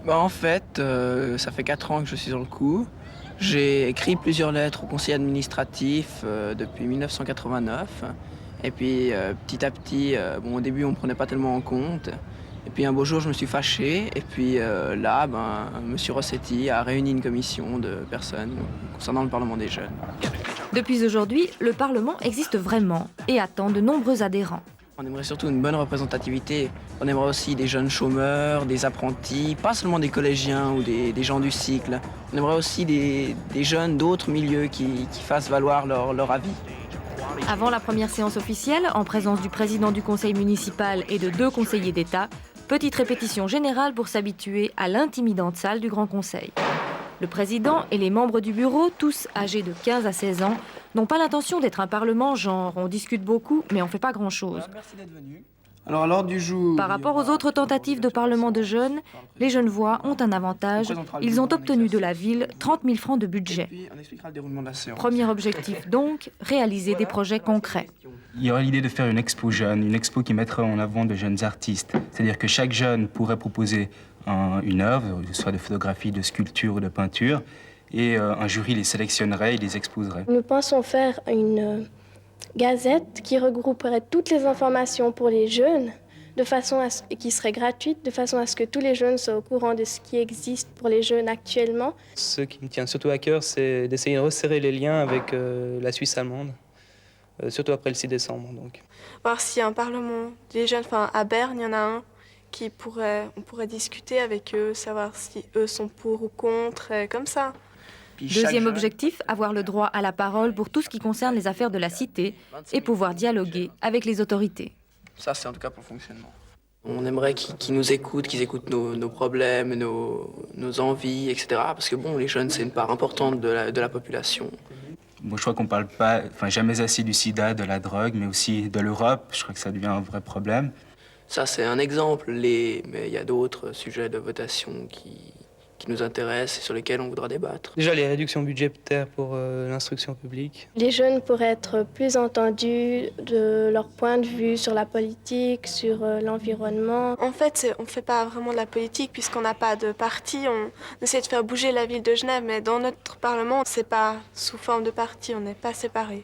En fait, ça fait 4 ans que je suis dans le coup. J'ai écrit plusieurs lettres au conseil administratif depuis 1989. Et puis petit à petit, au début on ne me prenait pas tellement en compte. Et puis un beau jour je me suis fâché. Et puis là, M. Rossetti a réuni une commission de personnes concernant le Parlement des jeunes. Depuis aujourd'hui, le Parlement existe vraiment et attend de nombreux adhérents. On aimerait surtout une bonne représentativité. On aimerait aussi des jeunes chômeurs, des apprentis, pas seulement des collégiens ou des gens du cycle. On aimerait aussi des jeunes d'autres milieux qui fassent valoir leur avis. Avant la première séance officielle, en présence du président du conseil municipal et de 2 conseillers d'État, petite répétition générale pour s'habituer à l'intimidante salle du Grand Conseil. Le président et les membres du bureau, tous âgés de 15 à 16 ans, n'ont pas l'intention d'être un parlement genre on discute beaucoup mais on ne fait pas grand-chose. Merci d'être venu. Alors, à l'ordre du jour... Par rapport aux autres tentatives de parlement de jeunes, les Genevois ont un avantage. Ils ont obtenu de la ville 30 000 francs de budget. On expliquera le déroulement de la séance. Premier objectif donc, réaliser des projets concrets. Il y aurait l'idée de faire une expo jeune, une expo qui mettrait en avant de jeunes artistes. C'est-à-dire que chaque jeune pourrait proposer une œuvre, soit de photographie, de sculpture ou de peinture, et un jury les sélectionnerait et les exposerait. Nous pensons faire une gazette qui regrouperait toutes les informations pour les jeunes, qui serait gratuite, de façon à ce que tous les jeunes soient au courant de ce qui existe pour les jeunes actuellement. Ce qui me tient surtout à cœur, c'est d'essayer de resserrer les liens avec la Suisse allemande, surtout après le 6 décembre. Donc. Voir s'il y a un parlement des jeunes, à Berne, il y en a un on pourrait discuter avec eux, savoir si eux sont pour ou contre, comme ça. Deuxième objectif, avoir le droit à la parole pour tout ce qui concerne les affaires de la cité et pouvoir dialoguer avec les autorités. Ça, c'est en tout cas pour le fonctionnement. On aimerait qu'ils nous écoutent, qu'ils écoutent nos problèmes, nos envies, etc. Parce que les jeunes, c'est une part importante de la population. Bon, je crois qu'on ne parle pas, jamais assez du sida, de la drogue, mais aussi de l'Europe. Je crois que ça devient un vrai problème. Ça, c'est un exemple, mais il y a d'autres sujets de votation qui nous intéressent et sur lesquels on voudra débattre. Déjà, les réductions budgétaires pour l'instruction publique. Les jeunes pourraient être plus entendus de leur point de vue sur la politique, sur l'environnement. En fait, on ne fait pas vraiment de la politique puisqu'on n'a pas de parti. On essaie de faire bouger la ville de Genève, mais dans notre Parlement, c'est pas sous forme de parti, on n'est pas séparés.